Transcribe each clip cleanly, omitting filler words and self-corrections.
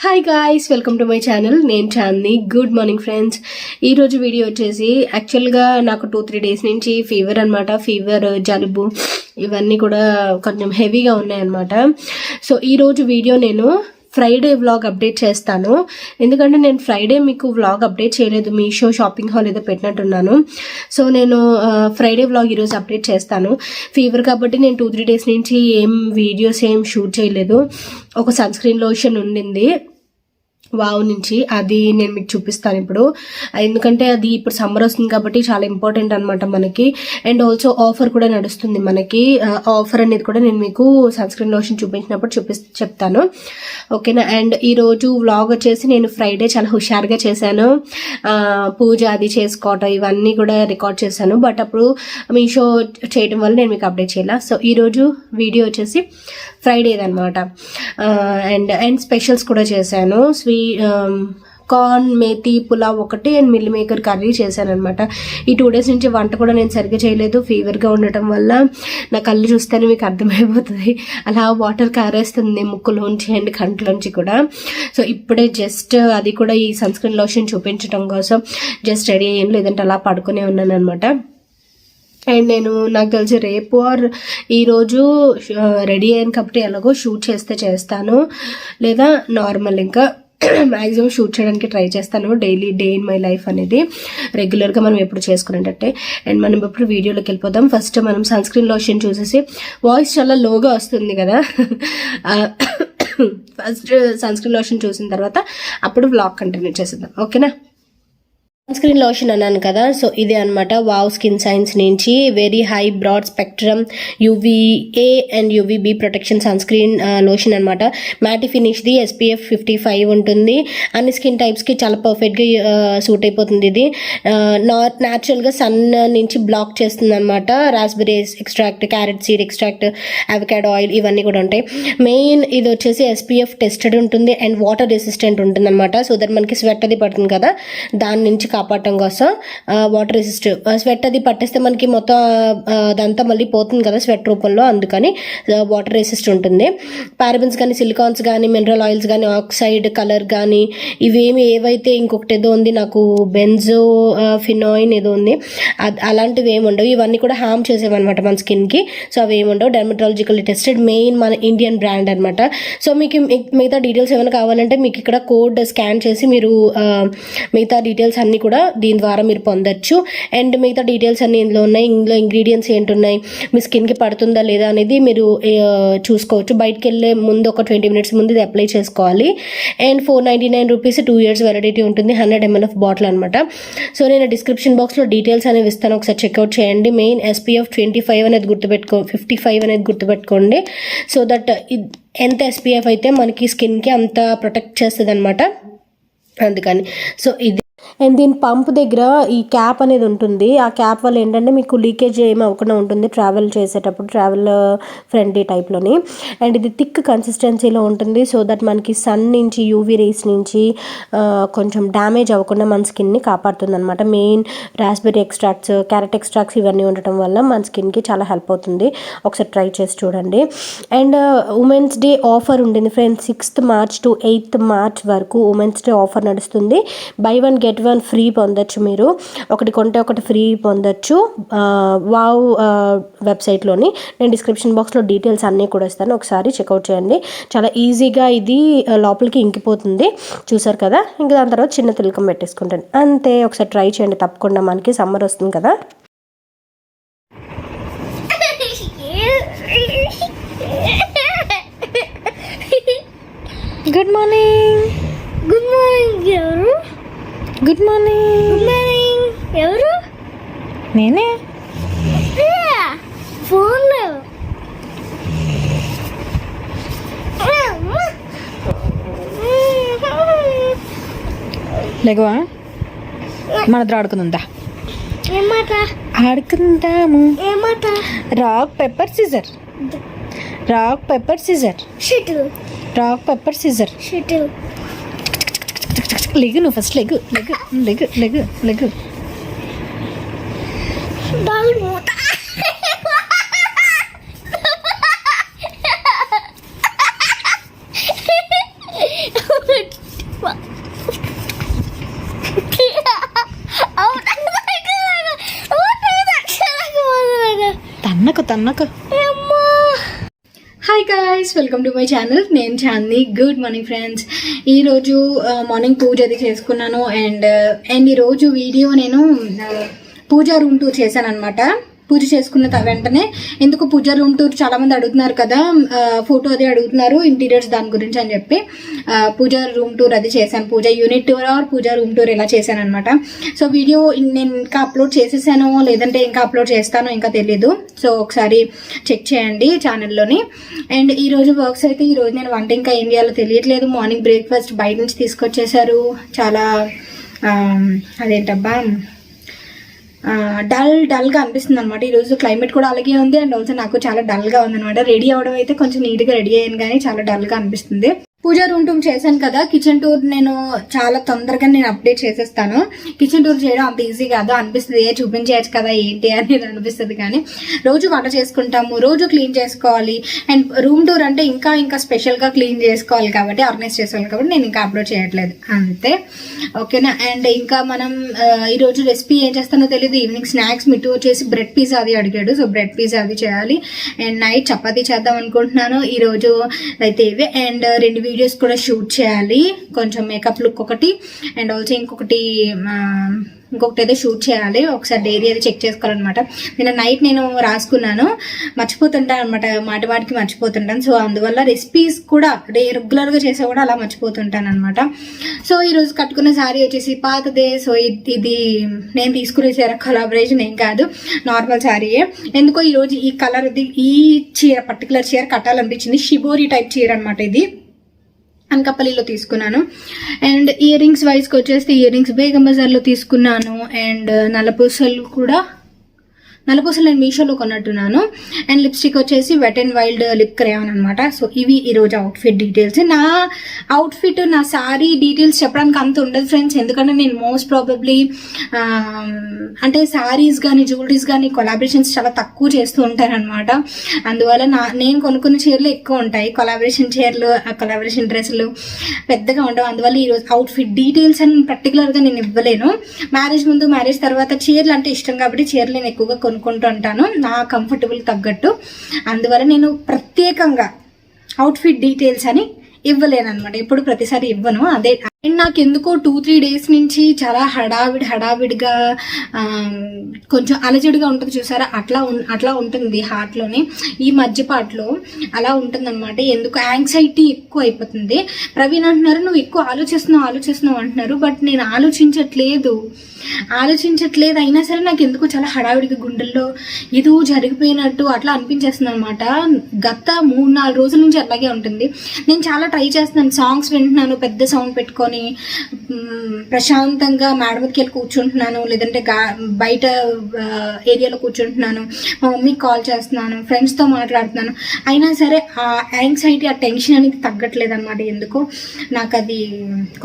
Hi guys, welcome to my channel. నేను Chandini. Good morning friends. ఈరోజు video వచ్చేసి యాక్చువల్గా నాకు 2-3 డేస్ నుంచి ఫీవర్ అనమాట. ఫీవర్, జలుబు ఇవన్నీ కూడా కొంచెం హెవీగా ఉన్నాయన్నమాట. సో ఈరోజు వీడియో నేను ఫ్రైడే వ్లాగ్ అప్డేట్ చేస్తాను. ఎందుకంటే నేను ఫ్రైడే మీకు వ్లాగ్ అప్డేట్ చేయలేదు, మీషో షాపింగ్ హాల్ ఏదో పెట్టినట్టున్నాను. సో నేను ఫ్రైడే వ్లాగ్ ఈరోజు అప్డేట్ చేస్తాను. ఫీవర్ కాబట్టి నేను 2-3 డేస్ నుంచి ఏం వీడియోస్ ఏం షూట్ చేయలేదు. ఒక సన్ స్క్రీన్ లోషన్ ఉండింది వావ్ నుంచి, అది నేను మీకు చూపిస్తాను ఇప్పుడు. ఎందుకంటే అది ఇప్పుడు సమ్మర్ వస్తుంది కాబట్టి చాలా ఇంపార్టెంట్ అనమాట మనకి. అండ్ ఆల్సో ఆఫర్ కూడా నడుస్తుంది మనకి. ఆఫర్ అనేది కూడా నేను మీకు సన్ స్క్రీన్ లోషన్ చూపించినప్పుడు చెప్తాను, ఓకేనా. అండ్ ఈరోజు వ్లాగ్ వచ్చేసి నేను ఫ్రైడే చాలా హుషారుగా చేశాను. పూజ అది చేసుకోవటం ఇవన్నీ కూడా రికార్డ్ చేశాను. బట్ అప్పుడు మీషో చేయడం వల్ల నేను మీకు అప్డేట్ చేయాల. సో ఈరోజు వీడియో వచ్చేసి ఫ్రైడేది అనమాట. అండ్ స్పెషల్స్ కూడా చేశాను. కార్న్ మేతి పులావ్ ఒకటి అండ్ మిల్ మేకర్ కర్రీ చేశాను అనమాట. ఈ 2 డేస్ నుంచి వంట కూడా నేను సరిగ్గా చేయలేదు. ఫీవర్గా ఉండటం వల్ల నా కళ్ళు చూస్తేనే మీకు అర్థమైపోతుంది, అలా వాటర్ కారేస్తుంది ముక్కులోంచి అండ్ కంట్లోంచి కూడా. సో ఇప్పుడే జస్ట్ అది కూడా ఈ సన్ స్క్రీన్ లోషన్ చూపించడం కోసం జస్ట్ రెడీ అయ్యాను, లేదంటే అలా పడుకునే ఉన్నాను అనమాట. అండ్ నేను నాకు తెలిసి రేపు ఆర్ ఈరోజు రెడీ అయ్యాను కాబట్టి ఎలాగో షూట్ చేస్తాను, లేదా నార్మల్ ఇంకా మ్యాక్సిమం షూట్ చేయడానికి ట్రై చేస్తాను. Daily day in my life అనేది రెగ్యులర్గా మనం ఎప్పుడు చేసుకునేటట్టే. అండ్ మనం ఇప్పుడు వీడియోలోకి వెళ్ళిపోతాం. ఫస్ట్ మనం సన్ స్క్రీన్ లోషన్ చూసేసి, వాయిస్ చాలా లోగా వస్తుంది కదా, ఫస్ట్ సన్ స్క్రీన్ లోషన్ చూసిన తర్వాత అప్పుడు వ్లాగ్ కంటిన్యూ చేసేద్దాం, ఓకేనా. సన్ స్క్రీన్ లోషన్ అన్నాను కదా, సో ఇదే అనమాట. వావ్ స్కిన్ సైన్స్ నుంచి very high broad spectrum UVA and UVB protection sunscreen lotion అనమాట. మ్యాటి ఫినిష్ది, SPF 55 ఉంటుంది. అన్ని స్కిన్ టైప్స్కి చాలా పర్ఫెక్ట్గా సూట్ అయిపోతుంది. ఇది న్యాచురల్గా సన్ నుంచి బ్లాక్ చేస్తుంది అనమాట. Raspberry extract, carrot seed extract, avocado oil ఇవన్నీ కూడా ఉంటాయి. మెయిన్ ఇది వచ్చేసి SPF టెస్టెడ్ ఉంటుంది అండ్ వాటర్ రెసిస్టెంట్ ఉంటుంది అనమాట. సో దట్ మనకి స్వెట్ అది పడుతుంది కదా, దాని నుంచి కాపాడటం కోసం వాటర్ రెసిస్ట్. స్వెట్ అది పట్టేస్తే మనకి మొత్తం అదంతా మళ్ళీ పోతుంది కదా స్వెట్ రూపంలో, అందుకని వాటర్ రెసిస్ట్ ఉంటుంది. పారాబెన్స్ కానీ, సిలికాన్స్ కానీ, మినరల్ ఆయిల్స్ కానీ, ఆక్సైడ్ కలర్ కానీ ఇవేమి ఏవైతే ఇంకొకటి ఏదో ఉంది నాకు బెంజో ఫినాయిన్ ఏదో ఉంది, అలాంటివి ఏమి ఉండవు. ఇవన్నీ కూడా హార్మ్ చేసేవన్నమాట మన స్కిన్కి. సో అవి ఏమి ఉండవు. డెర్మటాలజికల్ టెస్టెడ్, మెయిన్ మన ఇండియన్ బ్రాండ్ అనమాట. సో మీకు మిగతా డీటెయిల్స్ ఏమైనా కావాలంటే మీకు ఇక్కడ కోడ్ స్కాన్ చేసి మీరు మిగతా డీటెయిల్స్ అన్నీ కూడా దీని ద్వారా మీరు పొందొచ్చు. అండ్ మిగతా డీటెయిల్స్ అన్ని ఇందులో ఉన్నాయి. ఇందులో ఇంగ్రీడియంట్స్ ఏంటున్నాయి, మీ స్కిన్కి పడుతుందా లేదా అనేది మీరు చూసుకోవచ్చు. బయటకు వెళ్ళే ముందు ఒక 20 మినిట్స్ ముందు ఇది అప్లై చేసుకోవాలి. అండ్ 499 రూపీస్, 2 years వ్యాలిడిటీ ఉంటుంది. 100 ml బాటిల్ అనమాట. సో నేను డిస్క్రిప్షన్ బాక్స్లో డీటెయిల్స్ అనేవి ఇస్తాను, ఒకసారి చెక్అవుట్ చేయండి. మెయిన్ SPF 55 అనేది 55 అనేది గుర్తుపెట్టుకోండి. సో దట్ ఎంత SPF అయితే మనకి స్కిన్కి అంత ప్రొటెక్ట్ చేస్తుంది అనమాట, అందుకని. సో ఇది. అండ్ దీని పంప్ దగ్గర ఈ క్యాప్ అనేది ఉంటుంది. ఆ క్యాప్ వల్ల ఏంటంటే మీకు లీకేజ్ ఏమి అవ్వకుండా ఉంటుంది ట్రావెల్ చేసేటప్పుడు, ట్రావెల్ ఫ్రెండ్లీ టైప్లోని. అండ్ ఇది థిక్ కన్సిస్టెన్సీలో ఉంటుంది. సో దట్ మనకి సన్ నుంచి, UV రేస్ నుంచి కొంచెం డ్యామేజ్ అవ్వకుండా మన స్కిన్ని కాపాడుతుంది అనమాట. Main raspberry extracts, carrot extracts ఇవన్నీ ఉండటం వల్ల మన స్కిన్కి చాలా హెల్ప్ అవుతుంది. ఒకసారి ట్రై చేసి చూడండి. అండ్ ఉమెన్స్ డే ఆఫర్ ఉండింది friends. 6th March to 8th March వరకు ఉమెన్స్ డే ఆఫర్ నడుస్తుంది. బై 1 get 1 ఫ్రీ పొందొచ్చు. మీరు ఒకటి కొంటే ఒకటి ఫ్రీ పొందొచ్చు వావ్ వెబ్సైట్లోని. నేను డిస్క్రిప్షన్ బాక్స్లో డీటెయిల్స్ అన్నీ కూడా ఇస్తాను, ఒకసారి చెక్అవుట్ చేయండి. చాలా ఈజీగా ఇది లోపలికి ఇంకిపోతుంది, చూసారు కదా. ఇంకా దాని తర్వాత చిన్న తిలకం పెట్టేసుకుంటాను అంతే. ఒకసారి ట్రై చేయండి తప్పకుండా, మనకి సమ్మర్ వస్తుంది కదా. Good morning. Good morning. ఎవరు? Good morning. Good morning. ఎవరు? నేనే. ఫోన్ లేవా, మన ఇద్దరు ఆడుకుందా? ఏమాట ఆడుకుందాము. ఏమాట? Rock paper scissor, rock paper scissor, shuttle, rock paper scissor. Shuttle. లెగు, నువ్వు ఫస్ట్ లెగు లెగు లెగు లెగు లెగు. బాల్ మూత. తన్నకు hi guys, welcome to my channel. నేను చాందిని. Good morning friends. ఈరోజు మార్నింగ్ పూజ అది చేసుకున్నాను అండ్ ఈరోజు వీడియో నేను పూజా రూమ్ టూర్ చేశాను అనమాట. పూజ చేసుకున్న వెంటనే ఎందుకు పూజా రూమ్ టూర్ చాలా మంది అడుగుతున్నారు కదా, ఫోటో అది అడుగుతున్నారు ఇంటీరియర్స్ దాని గురించి అని చెప్పి పూజా రూమ్ టూర్ అది చేశాను. పూజ యూనిట్ టూర్ ఆర్ పూజా రూమ్ టూర్ ఇలా చేశాను అనమాట. సో వీడియో నేను ఇంకా అప్లోడ్ చేసేసానో లేదంటే ఇంకా అప్లోడ్ చేస్తానో ఇంకా తెలీదు. సో ఒకసారి చెక్ చేయండి ఛానల్లోని. అండ్ ఈరోజు వర్క్స్ అయితే ఈరోజు నేను వంట ఇంకా ఏం చేయాలో తెలియట్లేదు. మార్నింగ్ బ్రేక్ఫాస్ట్ బయట నుంచి తీసుకొచ్చేసారు. చాలా అదేంటబ్బా డల్గా అనిపిస్తుంది అనమాట. ఈరోజు క్లైమేట్ కూడా అలాగే ఉంది అండ్ ఆల్సో నాకు చాలా డల్గా ఉందన్నమాట. రెడీ అవడం అయితే కొంచెం నీట్గా రెడీ అయ్యాను కానీ చాలా డల్గా అనిపిస్తుంది. పూజా రూమ్ టూర్ చేశాను కదా, కిచెన్ టూర్ నేను చాలా తొందరగా నేను అప్డేట్ చేసేస్తాను. కిచెన్ టూర్ చేయడం అంత ఈజీ కాదు అనిపిస్తుంది. చూపించేయచ్చు కదా ఏంటి అనేది అనిపిస్తుంది, కానీ రోజు వంట చేసుకుంటాము, రోజు క్లీన్ చేసుకోవాలి. అండ్ రూమ్ టూర్ అంటే ఇంకా ఇంకా స్పెషల్గా క్లీన్ చేసుకోవాలి కాబట్టి, ఆర్గనైజ్ చేసుకోవాలి కాబట్టి నేను ఇంకా అప్లోడ్ చేయట్లేదు అంతే. ఓకేనా. అండ్ ఇంకా మనం ఈరోజు రెసిపీ ఏం చేస్తానో తెలియదు. ఈవినింగ్ స్నాక్స్ మిట్టు వచ్చేసి బ్రెడ్ పిజ్జా అది అడిగాడు. సో బ్రెడ్ పిజ్జా అది చేయాలి. అండ్ నైట్ చపాతీ చేద్దాం అనుకుంటున్నాను ఈరోజు అయితే ఇవే. అండ్ 2 వీడియోస్ కూడా షూట్ చేయాలి. కొంచెం మేకప్ లుక్ ఒకటి అండ్ ఆల్సో ఇంకొకటి ఏదో షూట్ చేయాలి. ఒకసారి డైరీ అది చెక్ చేసుకోవాలన్నమాట. నిన్న నైట్ నేను రాసుకున్నాను, మర్చిపోతుంటాను అనమాట, మాటికి మర్చిపోతుంటాను. సో అందువల్ల రెసిపీస్ కూడా రెగ్యులర్గా చేసా కూడా అలా మర్చిపోతుంటాను అనమాట. సో ఈరోజు కట్టుకున్న శారీ వచ్చేసి పాతదే. సో ఇది నేను తీసుకునే చీర కొలాబరేషన్ ఏం కాదు, నార్మల్ శారీయే. ఎందుకో ఈరోజు ఈ కలర్ ఈ చీర పర్టికులర్ చీర కట్టాలనిపించింది. షిబోరి టైప్ చీర అనమాట ఇది. అనకాపల్లిలో తీసుకున్నాను. అండ్ ఇయర్ రింగ్స్ వైజ్కి వచ్చేసి ఇయర్ రింగ్స్ బేగం బజార్లో తీసుకున్నాను. అండ్ నల్లపూసలు నేను మీషోలో కొన్నట్టున్నాను. అండ్ లిప్స్టిక్ వచ్చేసి wet and wild lip crayon అనమాట. సో ఇవి ఈరోజు అవుట్ఫిట్ డీటెయిల్స్. నా అవుట్ఫిట్ నా శారీ డీటెయిల్స్ చెప్పడానికి అంత ఉండదు ఫ్రెండ్స్, ఎందుకంటే నేను మోస్ట్ ప్రాబబ్లీ అంటే శారీస్ కానీ జ్యువెలరీస్ కానీ కొలాబరేషన్స్ చాలా తక్కువ చేస్తూ ఉంటాను అనమాట. అందువల్ల నేను కొనుక్కున్న చీరలు ఎక్కువ ఉంటాయి, కొలాబరేషన్ చీరలు కొలాబరేషన్ డ్రెస్సులు పెద్దగా ఉండవు. అందువల్ల ఈరోజు అవుట్ఫిట్ డీటెయిల్స్ అని పర్టికులర్గా నేను ఇవ్వలేను. మ్యారేజ్ ముందు మ్యారేజ్ తర్వాత చీరలు అంటే ఇష్టం కాబట్టి చీరలు నేను ఎక్కువగా కొనుక్కుంటూ ఉంటాను నా కంఫర్టబుల్ తగ్గట్టు. అందువల్ల నేను ప్రత్యేకంగా అవుట్ఫిట్ డీటెయిల్స్ అని ఇవ్వలేను అనమాట, ఎప్పుడు ప్రతిసారి ఇవ్వను. అదే అండ్ నాకు ఎందుకో 2-3 డేస్ నుంచి చాలా హడావిడిగా కొంచెం అలజడిగా ఉంటుంది చూసారా, అట్లా ఉంటుంది హార్ట్లోని. ఈ మధ్య పాటలో అలా ఉంటుంది అనమాట. ఎందుకు యాంగ్జైటీ ఎక్కువ అయిపోతుంది. ప్రవీణ్ అంటున్నారు నువ్వు ఎక్కువ ఆలోచిస్తున్నావు అంటున్నారు. బట్ నేను ఆలోచించట్లేదు అయినా సరే నాకు ఎందుకు చాలా హడావిడిగా గుండెల్లో ఏదో జరిగిపోయినట్టు అట్లా అనిపించేస్తుంది అనమాట. గత 3-4 రోజుల నుంచి అట్లాగే ఉంటుంది. నేను చాలా ట్రై చేస్తున్నాను, సాంగ్స్ వింటున్నాను, పెద్ద సౌండ్ పెట్టుకొని ప్రశాంతంగా మేడ మీదకి వెళ్ళి కూర్చుంటున్నాను, లేదంటే బయట ఏరియాలో కూర్చుంటున్నాను, మా మమ్మీకి కాల్ చేస్తున్నాను, ఫ్రెండ్స్తో మాట్లాడుతున్నాను. అయినా సరే ఆ యాంగ్జైటీ ఆ టెన్షన్ అనేది తగ్గట్లేదు అనమాట. ఎందుకో నాకు అది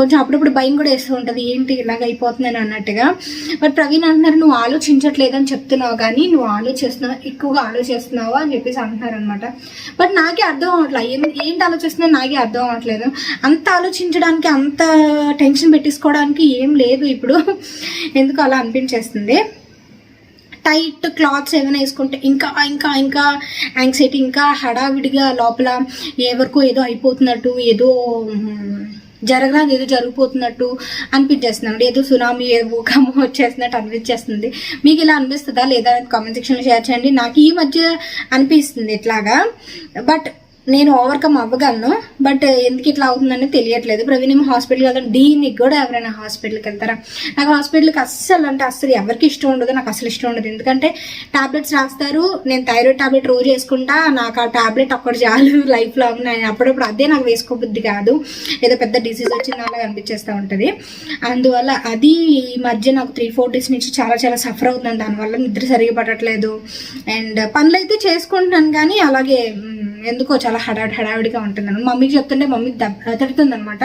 కొంచెం అప్పుడప్పుడు భయం కూడా వేస్తూ ఉంటుంది, ఏంటి ఇలాగ అయిపోతుందని అన్నట్టుగా. బట్ ప్రవీణ్ అంటున్నారు నువ్వు ఆలోచించట్లేదని చెప్తున్నావు కానీ నువ్వు ఎక్కువగా ఆలోచిస్తున్నావు అని చెప్పేసి అంటున్నారు అనమాట. బట్ నాకే అర్థం అవ్వట్లేదు ఏంటి ఆలోచిస్తున్నా, నాకే అర్థం అవ్వట్లేదు. అంత ఆలోచించడానికి అంత టెన్షన్ పెట్టించుకోవడానికి ఏం లేదు ఇప్పుడు, ఎందుకు అలా అనిపించేస్తుంది. టైట్ క్లాత్స్ ఏమైనా వేసుకుంటే ఇంకా ఇంకా ఇంకా యాంగ్జైటీ, ఇంకా హడావిడిగా లోపల ఎవరికో ఏదో అయిపోతున్నట్టు, ఏదో ఏదో జరిగిపోతున్నట్టు అనిపించేస్తుంది. ఏదో సునామీ ఏదో భూకంపం వచ్చేస్తున్నట్టు అనిపించేస్తుంది. మీకు ఇలా అనిపిస్తుందా లేదా కామెంట్ సెక్షన్లో షేర్ చేయండి. నాకు ఈ మధ్య అనిపిస్తుంది ఇట్లాగా, బట్ నేను ఓవర్కమ్ అవ్వగలను. బట్ ఎందుకు ఇట్లా అవుతుందని తెలియట్లేదు. ప్రవీణ్ ఏమో హాస్పిటల్కి వెళ్తాను, దీనికి కూడా ఎవరైనా హాస్పిటల్కి వెళ్తారా? నాకు హాస్పిటల్కి అస్సలు ఎవరికి ఇష్టం ఉండదు, నాకు అసలు ఇష్టం ఉండదు. ఎందుకంటే టాబ్లెట్స్ రాస్తారు, నేను థైరాయిడ్ టాబ్లెట్ రోజు వేసుకుంటా, నాకు ఆ టాబ్లెట్ ఒక్కటి చాలు లైఫ్ లాంగ్. నేను అప్పుడప్పుడు అదే నాకు వేసుకోబుద్ది కాదు, ఏదో పెద్ద డిసీజ్ వచ్చింది అలా అనిపించేస్తూ ఉంటుంది. అందువల్ల అది ఈ మధ్య నాకు 3-4 డేస్ నుంచి చాలా చాలా సఫర్ అవుతున్నాను. దానివల్ల నిద్ర సరిగా పడట్లేదు. అండ్ పనులు అయితే చేసుకుంటున్నాను కానీ అలాగే ఎందుకో చాలా హడావిడిగా ఉంటున్నాను. మమ్మీకి చెప్తుంటే మమ్మీ తిడుతుంది అనమాట.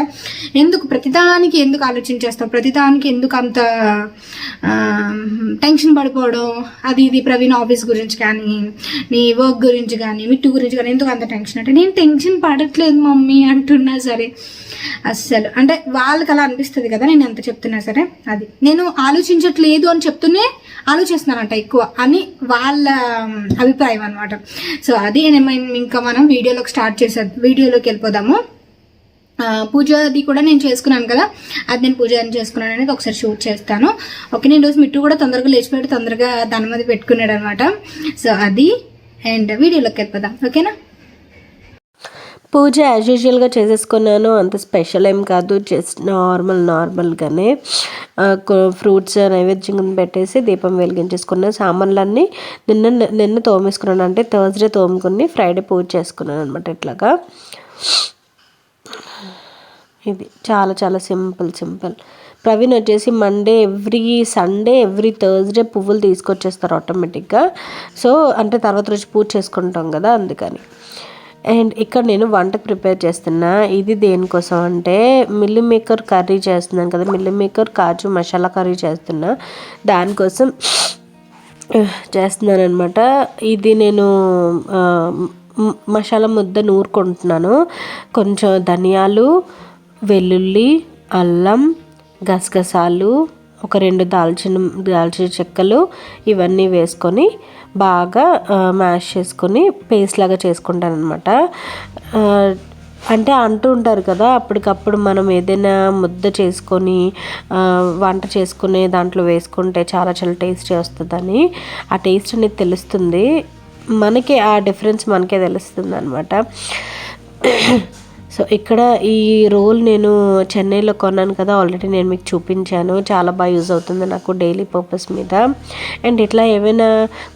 ఎందుకు ప్రతిదానికి ఎందుకు ఆలోచించేస్తావు, ప్రతిదానికి ఎందుకు అంత టెన్షన్ పడిపోవడం, అది ఇది ప్రవీణ్ ఆఫీస్ గురించి కానీ నీ వర్క్ గురించి కానీ మిట్టు గురించి కానీ ఎందుకు అంత టెన్షన్ అంటే, నేను టెన్షన్ పడట్లేదు మమ్మీ అంటున్నా సరే అస్సలు. అంటే వాళ్ళకి అలా అనిపిస్తుంది కదా నేను ఎంత చెప్తున్నా సరే. అది నేను ఆలోచించట్లేదు అని చెప్తూనే ఆలోచిస్తున్నానంట ఎక్కువ అని వాళ్ళ అభిప్రాయం అనమాట. సో అది ఇంకా మనం వీడియోలోకి వెళ్ళిపోదాము. పూజ అది కూడా నేను చేసుకున్నాను కదా, అది నేను పూజ అని చేసుకున్నాను అనేది ఒకసారి షూట్ చేస్తాను. ఓకే, నేను రోజు మిట్టు కూడా తొందరగా లేచిపోయాడు, తొందరగా దాని మీద పెట్టుకున్నాడు అనమాట. సో అది అండ్ వీడియోలోకి వెళ్ళిపోదాం. ఓకేనా. పూజ యాజ్ యూజువల్గా చేసేసుకున్నాను. అంత స్పెషల్ ఏం కాదు, జస్ట్ నార్మల్గానే ఫ్రూట్స్ నైవేద్యం పెట్టేసి దీపం వెలిగించేసుకున్నాను. సామాన్లన్నీ నిన్న తోమేసుకున్నాను, అంటే థర్స్డే తోముకుని ఫ్రైడే పూజ చేసుకున్నాను అనమాట. ఇట్లాగా ఇది చాలా సింపుల్. ప్రవీణ్ వచ్చేసి Monday every Sunday every Thursday పువ్వులు తీసుకొచ్చేస్తారు ఆటోమేటిక్గా. సో అంటే తర్వాత రోజు పూజ చేసుకుంటాం కదా, అందుకని. అండ్ ఇక్కడ నేను వంటకు ప్రిపేర్ చేస్తున్నా. ఇది దేనికోసం అంటే మిల్ మేకర్ కర్రీ చేస్తున్నాను కదా, మిల్ మేకర్ కాజు మసాలా కర్రీ చేస్తున్నా, దానికోసం చేస్తున్నాను అనమాట. ఇది నేను మసాలా ముద్ద నూరుకుంటున్నాను. కొంచెం ధనియాలు, వెల్లుల్లి, అల్లం, గసగసాలు, ఒక 2 దాల్చిన చెక్కలు ఇవన్నీ వేసుకొని బాగా మ్యాష్ చేసుకొని పేస్ట్ లాగా చేసుకుంటాను అనమాట. అంటే అంటూ ఉంటారు కదా, అప్పటికప్పుడు మనం ఏదైనా ముద్ద చేసుకొని వంట చేసుకునే దాంట్లో వేసుకుంటే చాలా టేస్టీ వస్తుందని. ఆ టేస్ట్ అనేది తెలుస్తుంది మనకి, ఆ డిఫరెన్స్ మనకే తెలుస్తుంది అనమాట. సో ఇక్కడ ఈ రోల్ నేను చెన్నైలో కొన్నాను కదా, ఆల్రెడీ నేను మీకు చూపించాను. చాలా బాగా యూజ్ అవుతుంది నాకు డైలీ పర్పస్ మీద. అండ్ ఇట్లా ఏమైనా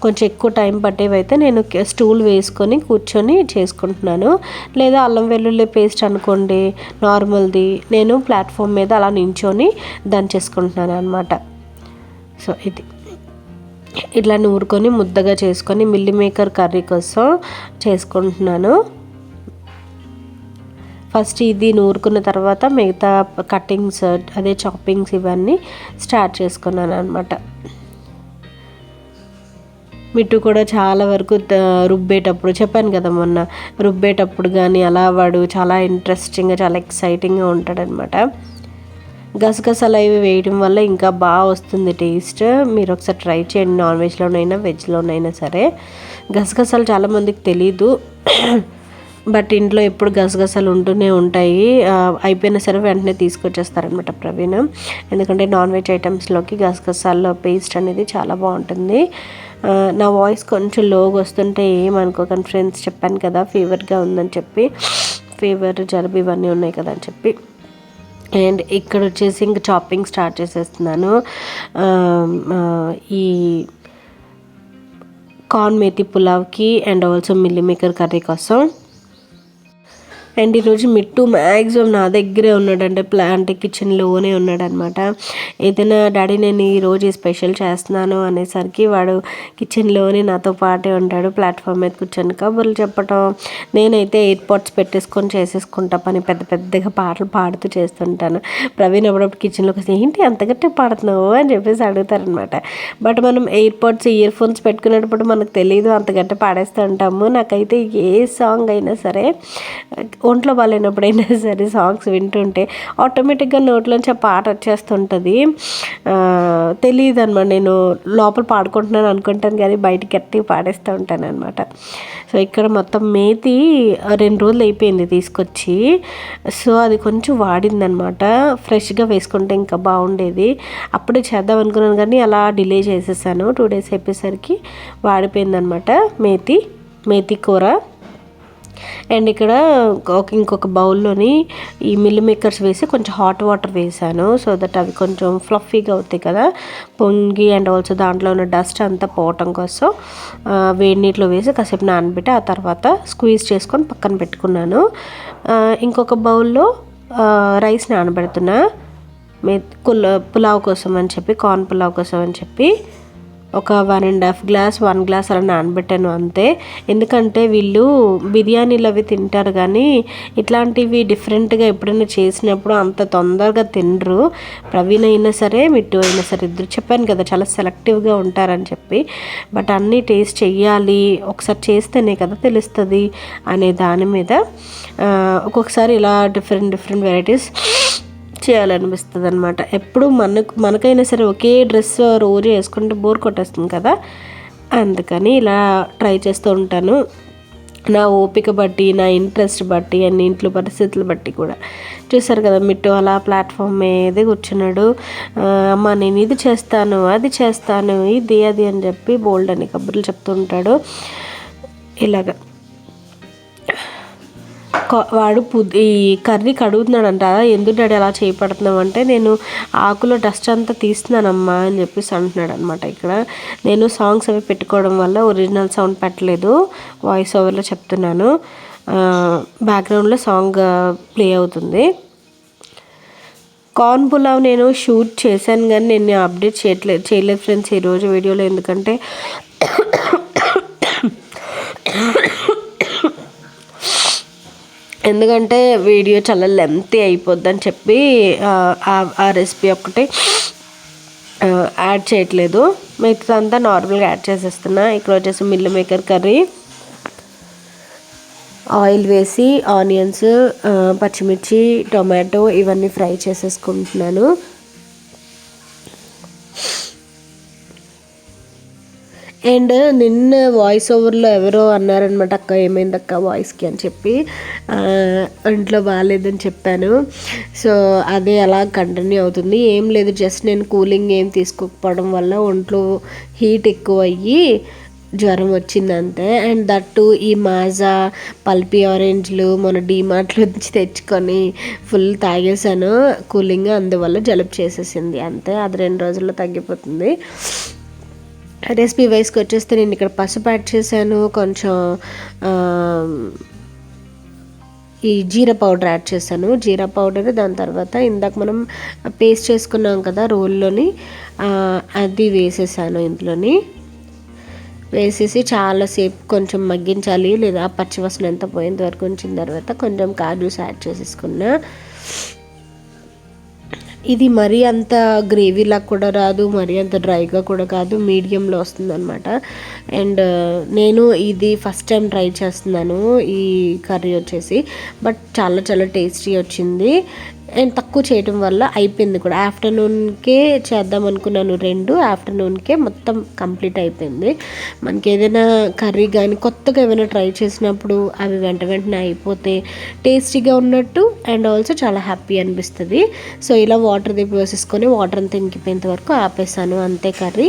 కొంచెం ఎక్కువ టైం పట్టేవైతే నేను స్టూల్ వేసుకొని కూర్చొని చేసుకుంటున్నాను. లేదా అల్లం వెల్లుల్లి పేస్ట్ అనుకోండి నార్మల్ది, నేను ప్లాట్ఫామ్ మీద అలా నించొని దంచేసుకుంటున్నాను అనమాట. సో ఇది ఇట్లా నూరుకొని ముద్దగా చేసుకొని మిల్ మేకర్ కర్రీ కోసం చేసుకుంటున్నాను. ఫస్ట్ ఇది నూరుకున్న తర్వాత మిగతా కటింగ్స్ అదే చాపింగ్స్ ఇవన్నీ స్టార్ట్ చేసుకున్నాను అనమాట. మిట్టు కూడా చాలా వరకు రుబ్బేటప్పుడు చెప్పాను కదా మొన్న, రుబ్బేటప్పుడు కానీ అలా వాడు చాలా ఇంట్రెస్టింగ్గా చాలా ఎక్సైటింగ్గా ఉంటాడనమాట. గసగసాలు అవి వేయడం వల్ల ఇంకా బాగా వస్తుంది టేస్ట్. మీరు ఒకసారి ట్రై చేయండి, నాన్ వెజ్లోనైనా వెజ్లోనైనా సరే. గసగసాలు చాలామందికి తెలీదు, బట్ ఇంట్లో ఎప్పుడు గసగసాలు ఉంటూనే ఉంటాయి. అయిపోయినా సరే వెంటనే తీసుకొచ్చేస్తారనమాట ప్రవీణ్, ఎందుకంటే నాన్ వెజ్ ఐటమ్స్లోకి గసగసాల పేస్ట్ అనేది చాలా బాగుంటుంది. నా వాయిస్ కొంచెం లోగా వస్తుంటే ఏమనుకోకండి ఫ్రెండ్స్, చెప్పాను కదా ఫీవర్గా ఉందని చెప్పి, ఫీవర్ జలుబు ఇవన్నీ ఉన్నాయి కదా అని చెప్పి. అండ్ ఇక్కడ వచ్చేసి ఇంకా చాపింగ్ స్టార్ట్ చేసేస్తున్నాను. ఈ కార్న్ మేతి పులావ్కి and also meal maker curry కోసం. అండ్ ఈరోజు మిట్టు మ్యాక్సిమం నా దగ్గరే ఉన్నాడంటే అంటే కిచెన్లోనే ఉన్నాడనమాట. ఏదైనా డాడీ నేను ఈరోజు స్పెషల్ చేస్తున్నాను అనేసరికి వాడు కిచెన్లోనే నాతో పాటే ఉంటాడు. ప్లాట్ఫామ్ మీద కూర్చొని కబుర్లు చెప్పటం, నేనైతే ఎయిర్పాడ్స్ పెట్టేసుకొని చేసేసుకుంటా పని, పెద్దగా పాటలు పాడుతూ చేస్తుంటాను. ప్రవీణ్ అప్పుడప్పుడు కిచెన్లోకి వస్తే ఏంటి అంత గట్టిగా పాడుతున్నావు అని చెప్పేసి అడుగుతారనమాట. బట్ మనం ఎయిర్పాడ్స్ ఇయర్ ఫోన్స్ పెట్టుకునేటప్పుడు మనకు తెలియదు, అంత గట్టిగా పాడేస్తూ ఉంటాము. నాకైతే ఏ సాంగ్ అయినా సరే, ఒంట్లో బాగాలేనప్పుడైనా సరే సాంగ్స్ వింటుంటే ఆటోమేటిక్గా నోట్లోంచి ఆ పాట వచ్చేస్తుంటుంది. తెలియదు అనమాట, నేను లోపల పాడుకుంటున్నాను అనుకుంటాను కానీ బయటికి గట్టిగా పాడేస్తూ ఉంటాను అనమాట. సో ఇక్కడ మొత్తం మేతి 2 రోజులు అయిపోయింది తీసుకొచ్చి. సో అది కొంచెం వాడిందనమాట, ఫ్రెష్గా వేసుకుంటే ఇంకా బాగుండేది. అప్పుడే చేద్దాం అనుకున్నాను కానీ అలా డిలే చేసేసాను. 2 days అయిపోయేసరికి వాడిపోయిందనమాట మేతి కూర. అండ్ ఇక్కడ ఇంకొక బౌల్లోని ఈ మిల్ మేకర్స్ వేసి కొంచెం హాట్ వాటర్ వేసాను, సో దట్ అవి కొంచెం ఫ్లఫీగా అవుతాయి కదా పొంగి. అండ్ ఆల్సో దాంట్లో ఉన్న డస్ట్ అంతా పోవటం కోసం వేడి నీటిలో వేసి కాసేపు నానబెట్టి ఆ తర్వాత స్క్వీజ్ చేసుకొని పక్కన పెట్టుకున్నాను. ఇంకొక బౌల్లో రైస్ నానబెడుతున్నా పులావ్ కోసం అని చెప్పి, కార్న్ పులావ్ కోసం అని చెప్పి. ఒక 1.5 గ్లాస్ 1 గ్లాస్ అలా నానబెట్టాను అంతే. ఎందుకంటే వీళ్ళు బిర్యానీలు అవి తింటారు కానీ ఇట్లాంటివి డిఫరెంట్గా ఎప్పుడైనా చేసినప్పుడు అంత తొందరగా తినరు. ప్రవీణ్ అయినా సరే మిట్టు అయినా సరే ఇద్దరు, చెప్పాను కదా చాలా సెలెక్టివ్గా ఉంటారని చెప్పి. బట్ అన్నీ టేస్ట్ చెయ్యాలి, ఒకసారి చేస్తేనే కదా తెలుస్తుంది అనే దాని మీద ఒక్కొక్కసారి ఇలా డిఫరెంట్ వెరైటీస్ చేయాలనిపిస్తుంది అనమాట. ఎప్పుడు మనకైనా సరే ఒకే డ్రెస్ రోజు వేసుకుంటే బోర్ కొట్టేస్తుంది కదా, అందుకని ఇలా ట్రై చేస్తూ ఉంటాను. నా ఓపిక బట్టి, నా ఇంట్రెస్ట్ బట్టి, అన్ని ఇంట్లో పరిస్థితులు బట్టి కూడా. చూసారు కదా మిట్టు అలా ప్లాట్ఫామ్ మీదే కూర్చున్నాడు. అమ్మ నేను ఇది చేస్తాను, అది చేస్తాను, ఇది అది అని చెప్పి బోల్డ్ అని కబుర్లు చెప్తుంటాడు. ఇలాగా వాడు ఈ కర్రీ కడుగుతున్నాడంట. ఎందుకు డాడీ అలా చేపడుతున్నావు అంటే, నేను ఆకులో డస్ట్ అంతా తీస్తున్నానమ్మా అని చెప్పేసి అంటున్నాడు అనమాట. ఇక్కడ నేను సాంగ్స్ అవి పెట్టుకోవడం వల్ల ఒరిజినల్ సౌండ్ పెట్టలేదు, వాయిస్ ఓవర్లో చెప్తున్నాను. బ్యాక్గ్రౌండ్లో సాంగ్ ప్లే అవుతుంది. కార్న్ పులావ్ నేను షూట్ చేశాను కానీ నేను అప్డేట్ చేయలేదు ఫ్రెండ్స్ ఈరోజు వీడియోలో. ఎందుకంటే వీడియో చాలా లెంతీ అయిపోద్దని చెప్పి ఆ రెసిపీ ఒక్కటి యాడ్ చేయట్లేదు. మిగతా అంతా నార్మల్గా యాడ్ చేసేస్తున్నా. ఇక్కడ వచ్చేసి మిల్ మేకర్ కర్రీ, ఆయిల్ వేసి ఆనియన్స్, పచ్చిమిర్చి, టొమాటో ఇవన్నీ ఫ్రై చేసేసుకుంటున్నాను. అండ్ నిన్న వాయిస్ ఓవర్లో ఎవరో అన్నారనమాట, అక్క ఏమైంది అక్క వాయిస్కి అని చెప్పి. ఇంట్లో బాగాలేదని చెప్పాను. సో అదే అలా కంటిన్యూ అవుతుంది. ఏం లేదు, జస్ట్ నేను కూలింగ్ ఏం తీసుకోకపోవడం వల్ల ఒంట్లో హీట్ ఎక్కువ అయ్యి జ్వరం వచ్చింది అంతే. అండ్ దట్టు ఈ మాజా పల్పీ ఆరెంజ్లు మొన్న డీమార్ట్లో నుంచి తెచ్చుకొని ఫుల్ తాగేసాను కూలింగ్, అందువల్ల జలుబు చేసేసింది అంతే. అది 2 రోజుల్లో తగ్గిపోతుంది. రెసిపీ వైస్కి వచ్చేస్తే నేను ఇక్కడ పసుపు యాడ్ చేశాను, కొంచెం ఈ జీరా పౌడర్ యాడ్ చేశాను. జీరా పౌడర్, దాని తర్వాత ఇందాక మనం పేస్ట్ చేసుకున్నాం కదా రోల్లోని, అది వేసేసాను ఇంట్లోని. వేసేసి చాలాసేపు కొంచెం మగ్గించాలి, లేదా పచ్చివాసన ఎంత పోయేంత వరకు ఉంచిన తర్వాత కొంచెం కాజూస్ యాడ్ చేసేసుకున్నా. ఇది మరీ అంత గ్రేవీలా కూడా రాదు, మరీ అంత డ్రైగా కూడా కాదు, మీడియంలో వస్తుంది అనమాట. అండ్ నేను ఇది ఫస్ట్ టైం ట్రై చేస్తున్నాను ఈ కర్రీ వచ్చేసి, బట్ చాలా చాలా టేస్టీ వచ్చింది. అండ్ తక్కువ చేయటం వల్ల అయిపోయింది కూడా. ఆఫ్టర్నూన్కే చేద్దాం అనుకున్నాను, 2 ఆఫ్టర్నూన్కే మొత్తం కంప్లీట్ అయిపోయింది. మనకి ఏదైనా కర్రీ కానీ కొత్తగా ఏమైనా ట్రై చేసినప్పుడు అవి వెంటనే అయిపోతే టేస్టీగా ఉన్నట్టు అండ్ ఆల్సో చాలా హ్యాపీ అనిపిస్తుంది. సో ఇలా వాటర్ దిప్పి వేసేసుకొని వాటర్ అంతా ఇంకిపోయేంత వరకు ఆపేసాను అంతే కర్రీ.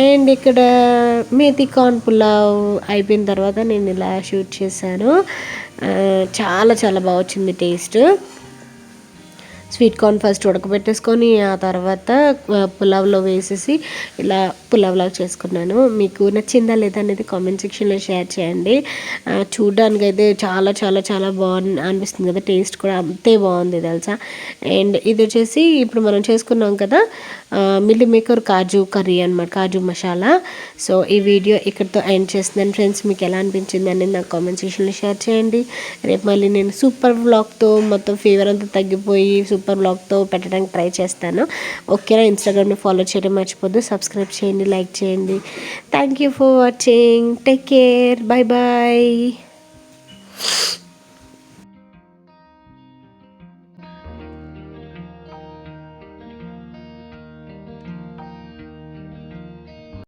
అండ్ ఇక్కడ మేతి కార్న్ పులావ్ అయిపోయిన తర్వాత నేను ఇలా షూట్ చేశాను. చాలా చాలా బాగా వచ్చింది టేస్ట్. స్వీట్ కార్న్ ఫస్ట్ ఉడకబెట్టేసుకొని ఆ తర్వాత పులావ్లో వేసేసి ఇలా పులావ్లాగా చేసుకున్నాను. మీకు నచ్చిందా లేదా అనేది కామెంట్ సెక్షన్లో షేర్ చేయండి. చూడడానికి అయితే చాలా చాలా చాలా బాగుంది అనిపిస్తుంది కదా, టేస్ట్ కూడా అంతే బాగుంది తెలుసా. అండ్ ఇది వచ్చేసి ఇప్పుడు మనం చేసుకున్నాం కదా మిల్ మేకర్ కాజు కర్రీ అనమాట, కాజు మసాలా. సో ఈ వీడియో ఇక్కడితో ఎండ్ చేస్తున్నాను ఫ్రెండ్స్. మీకు ఎలా అనిపించింది అనేది నాకు కామెంట్ సెక్షన్లో షేర్ చేయండి. రేపు మళ్ళీ నేను సూపర్ వ్లాగ్తో మొత్తం ఫీవర్ అంతా తగ్గిపోయి సూపర్ వ్లాగ్తో పెట్టడానికి ట్రై చేస్తాను. ఓకేనా? ఇన్స్టాగ్రామ్ని ఫాలో చేయడం మర్చిపోద్దు, సబ్స్క్రైబ్ చేయండి, లైక్ చేయండి. Thank you for watching. Take care, bye bye.